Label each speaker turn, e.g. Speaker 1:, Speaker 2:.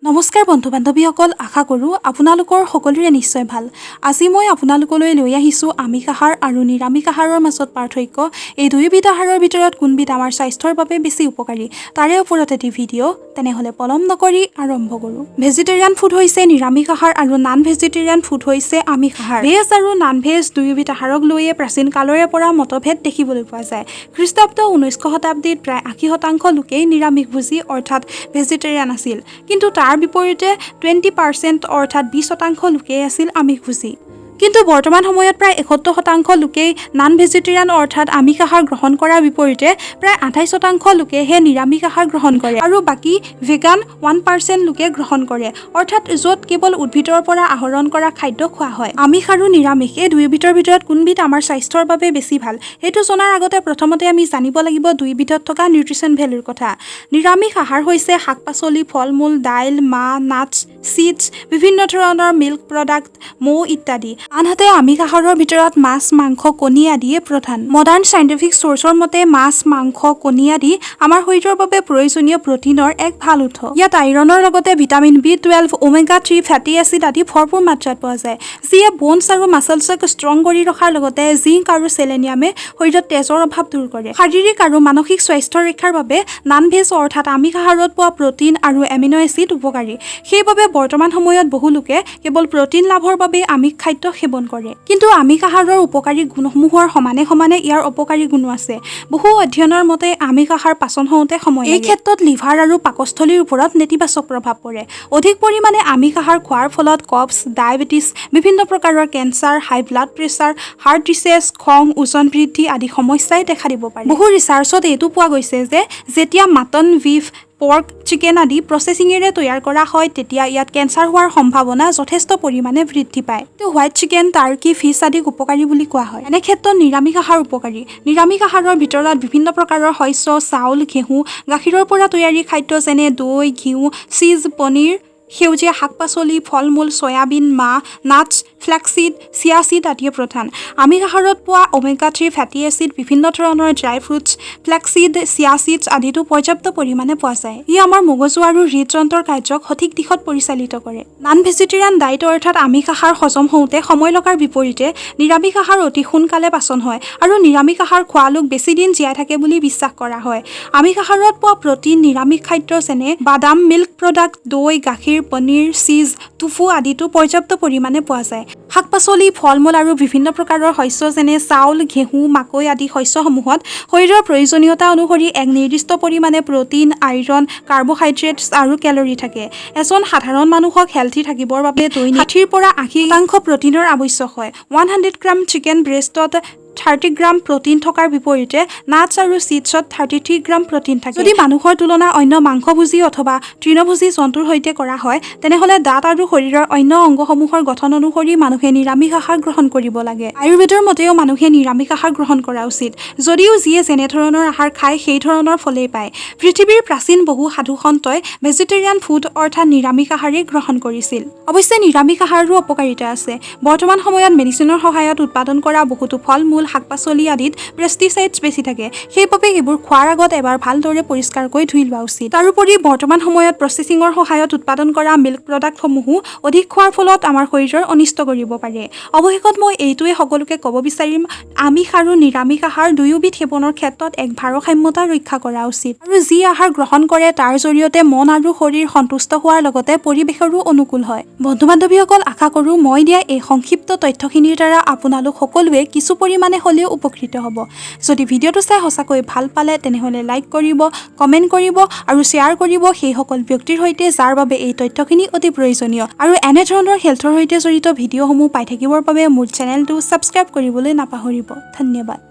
Speaker 1: নমস্কাৰ বন্ধু বান্ধৱীসকল, আশা কৰোঁ আপোনালোকৰ সকলোৰে নিশ্চয় ভাল। আজি মই আপোনালোকলৈ লৈ আহিছোঁ আমিষ আহাৰ আৰু নিৰামিষ আহাৰৰ মাজত পাৰ্থক্য। এই দুয়োবিধ আহাৰৰ ভিতৰত কোনবিধ আমাৰ স্বাস্থ্যৰ বাবে বেছি উপকাৰী তাৰে ওপৰত এটি ভিডিঅ'। তেনেহ'লে পলম নকৰি আৰম্ভ কৰোঁ। ভেজিটেৰিয়ান ফুড হৈছে নিৰামিষ আহাৰ আৰু নন ভেজিটেৰিয়ান ফুড হৈছে আমিষ আহাৰ। ভেজ আৰু নন ভেজ দুয়োবিধ আহাৰক লৈয়ে প্ৰাচীন কালৰে পৰা মতভেদ দেখিবলৈ পোৱা যায়। খ্ৰীষ্টাব্দ 19শ শতাব্দীত প্ৰায় 80% লোকেই নিৰামিষভোজী অৰ্থাৎ ভেজিটেৰিয়ান আছিল, কিন্তু তাৰ বিপৰীতে 20% অৰ্থাৎ 20% লোকেই আছিল আমিষভোজী। কিন্তু বৰ্তমান সময়ত প্ৰায় 71% লোকেই নন ভেজিটেৰিয়ান অৰ্থাৎ আমিষ আহাৰ গ্ৰহণ কৰাৰ বিপৰীতে প্ৰায় 28% লোকেহে নিৰামিষ আহাৰ গ্ৰহণ কৰে আৰু বাকী ভেগান 1% লোকে গ্ৰহণ কৰে, অৰ্থাৎ য'ত কেৱল উদ্ভিদৰ পৰা আহৰণ কৰা খাদ্য খোৱা হয়। আমিষ আৰু নিৰামিষ এই দুয়োবিধৰ ভিতৰত কোনবিধ আমাৰ স্বাস্থ্যৰ বাবে বেছি ভাল সেইটো জনাৰ আগতে প্ৰথমতে আমি জানিব লাগিব দুয়োবিধত থকা নিউট্ৰিচন ভেলুৰ কথা। নিৰামিষ আহাৰ হৈছে শাক পাচলি, ফল মূল, দাইল, মাহ, নাটছ, চিডছ, বিভিন্ন ধৰণৰ মিল্ক প্ৰডাক্ট, মৌ ইত্যাদি। আনহাতে আমিষ আহাৰৰ ভিতৰত মাছ, মাংস, কণী আদিয়ে প্ৰধান। মডাৰ্ণ চাইণ্টিফিক চ'ৰ্চৰ মতে মাছ, মাংস, কণী আদি আমাৰ শৰীৰৰ বাবে প্ৰয়োজনীয় প্ৰটিনৰ এক ভাল উৎস। ইয়াত আইৰণৰ লগতে ভিটামিন B12, ওমেগা 3 ফেটি এচিড আদি ভৰপূৰ মাত্ৰাত পোৱা যায়, যিয়ে বনছ আৰু মাছলছক ষ্ট্ৰং কৰি ৰখাৰ লগতে জিংক আৰু চেলেনিয়ামে শৰীৰত তেজৰ অভাৱ দূৰ কৰে। শাৰীৰিক আৰু মানসিক স্বাস্থ্য ৰক্ষাৰ বাবে নন ভেজ অৰ্থাৎ আমিষ আহাৰত পোৱা প্ৰটিন আৰু এমিনো এচিড উপকাৰী। সেইবাবে বৰ্তমান সময়ত বহু লোকে কেৱল প্ৰটিন লাভৰ বাবে আমিষ খাদ্য সেৱন কৰে। কিন্তু আমিষ আহাৰৰ উপকাৰী গুণসমূহৰ সমানে সমানে ইয়াৰ অপকাৰী গুণো আছে। বহু অধ্যয়নৰ মতে আমিষ আহাৰ পাচন হওঁতে সময় লাগে। এই ক্ষেত্ৰত লিভাৰ আৰু পাকস্থলীৰ ওপৰত নেতিবাচক প্ৰভাৱ পৰে। অধিক পৰিমাণে আমিষ আহাৰ খোৱাৰ ফলত কফছ, ডায়েবেটিছ, বিভিন্ন প্ৰকাৰৰ কেঞ্চাৰ, হাই ব্লাড প্ৰেছাৰ, হাৰ্ট ডিজিজ, খং, ওজন বৃদ্ধি আদি সমস্যাই দেখা দিব পাৰে। বহু ৰিচাৰ্চত এইটো পোৱা গৈছে যে যেতিয়া মাটন, বিফ, পৰ্ক, চিকেন আদি প্ৰচেছিঙেৰে তৈয়াৰ কৰা হয় তেতিয়া ইয়াত কেঞ্চাৰ হোৱাৰ সম্ভাৱনা যথেষ্ট পৰিমাণে বৃদ্ধি পায়। হোৱাইট চিকেন, টাৰ্কি, ফিছ আদিক উপকাৰী বুলি কোৱা হয়। এনে ক্ষেত্ৰত নিৰামিষ আহাৰ উপকাৰী। নিৰামিষ আহাৰৰ ভিতৰত বিভিন্ন প্ৰকাৰৰ শস্য, চাউল, ঘেঁহু, গাখীৰৰ পৰা তৈয়াৰী খাদ্য যেনে দৈ, ঘিউ, চীজ, পনীৰ, সেউজীয়া শাক পাচলি, ফল মূল, চয়াবিন, মাহ, নাটছ, ফ্লেক্সিড, চিয়া চিড আদিয়ে প্ৰধান। আমিষ আহাৰত পোৱা ওমেগা 3 ফেটি এচিড, বিভিন্ন ধৰণৰ ড্ৰাই ফ্ৰুটছ, ফ্লেক্সিড, চিয়া চিডছ আদিতো পৰ্যাপ্ত পৰিমাণে পোৱা যায়। ই আমাৰ মগজু আৰু হৃদযন্ত্ৰৰ কাৰ্যক সঠিক দিশত পৰিচালিত কৰে। নন ভেজিটেৰিয়ান ডায়েট অৰ্থাৎ আমিষ আহাৰ হজম হওঁতে সময় লগাৰ বিপৰীতে নিৰামিষ আহাৰ অতি সোনকালে পাচন হয় আৰু নিৰামিষ আহাৰ খোৱা লোক বেছি দিন জীয়াই থাকে বুলি বিশ্বাস কৰা হয়। আমিষ আহাৰত পোৱা প্ৰটিন নিৰামিষ খাদ্য যেনে বাদাম, মিল্ক প্ৰডাক্ট, দৈ, গাখীৰ, পনীৰ, চীজ, টুফু আদিতো পৰ্যাপ্ত পৰিমাণে পোৱা যায়। শাক পাচলি, ফল মূল আৰু বিভিন্ন প্ৰকাৰৰ শস্য যেনে চাউল, ঘেঁহু, মাকৈ আদি শস্যসমূহত শৰীৰৰ প্ৰয়োজনীয়তা অনুসৰি এক নিৰ্দিষ্ট পৰিমাণে প্ৰটিন, আইৰণ, কাৰ্বহাইড্ৰেটছ আৰু কেলৰি থাকে। এজন সাধাৰণ মানুহক হেল্থি থাকিবৰ বাবে দৈনিক 60 পৰা 80% প্ৰটিনৰ আৱশ্যক হয়। 100 গ্ৰাম চিকেন ব্ৰেষ্টত 30 গ্ৰাম প্ৰটিন থকাৰ বিপৰীতে নাটছ আৰু চিডছত 33 গ্ৰাম প্ৰটিন থাকে। যদি মানুহৰ তুলনা অন্য মাংসভোজী অথবা তৃণভোজী জন্তুৰ সৈতে কৰা হয় তেনেহ'লে দাঁত আৰু শৰীৰৰ অন্য অংগসমূহৰ গঠন অনুসৰি মানুহে নিৰামিষ আহাৰ গ্ৰহণ কৰিব লাগে। আয়ুৰ্বেদৰ মতেও মানুহে নিৰামিষ আহাৰ গ্ৰহণ কৰা উচিত, যদিও যিয়ে যেনে ধৰণৰ আহাৰ খায় সেই ধৰণৰ ফলেই পায়। পৃথিৱীৰ প্ৰাচীন বহু সাধু সন্তই ভেজিটেৰিয়ান ফুড অৰ্থাৎ নিৰামিষ আহাৰেই গ্ৰহণ কৰিছিল। অৱশ্যে নিৰামিষ আহাৰৰো অপকাৰিতা আছে। বৰ্তমান সময়ত মেডিচিনৰ সহায়ত উৎপাদন কৰা বহুতো ফল মূল, শাক পাচলি আদিত পেষ্টিচাইডছ বেছি থাকে। সেইবাবে সেইবোৰ খোৱাৰ আগত এবাৰ ভালদৰে পৰিষ্কাৰকৈ ধুই লোৱা উচিত। তাৰোপৰি বৰ্তমান সময়ত প্ৰচেছিঙৰ সহায়ত উৎপাদন কৰা মিল্ক প্ৰডাক্টসমূহো অধিক খোৱাৰ ফলত আমাৰ শৰীৰৰ অনিষ্ট কৰিব পাৰে। অৱশেষত মই এইটোৱে সকলোকে ক'ব বিচাৰিম, আমিষ আৰু নিৰামিষ আহাৰ দুয়োবিধ সেৱনৰ ক্ষেত্ৰত এক ভাৰসাম্যতা ৰক্ষা কৰা উচিত আৰু যি আহাৰ গ্ৰহণ কৰে তাৰ জৰিয়তে মন আৰু শৰীৰ সন্তুষ্ট হোৱাৰ লগতে পৰিৱেশৰো অনুকূল হয়। বন্ধু বান্ধৱীসকল, আশা কৰোঁ মই দিয়া এই সংক্ষিপ্ত তথ্যখিনিৰ দ্বাৰা আপোনালোক সকলোৱে কিছু পৰিমাণে হ'লেও উপকৃত হ'ব। যদি ভিডিঅ'টো চাই সঁচাকৈ ভাল পালে তেনেহ'লে লাইক কৰিব, কমেণ্ট কৰিব আৰু শ্বেয়াৰ কৰিব সেইসকল ব্যক্তিৰ সৈতে যাৰ বাবে এই তথ্যখিনি অতি প্ৰয়োজনীয়। আৰু এনেধৰণৰ হেল্থৰ সৈতে জড়িত ভিডিঅ'সমূহ পাই থাকিবৰ বাবে মোৰ চেনেলটো ছাবস্ক্ৰাইব কৰিবলৈ নাপাহৰিব। ধন্যবাদ।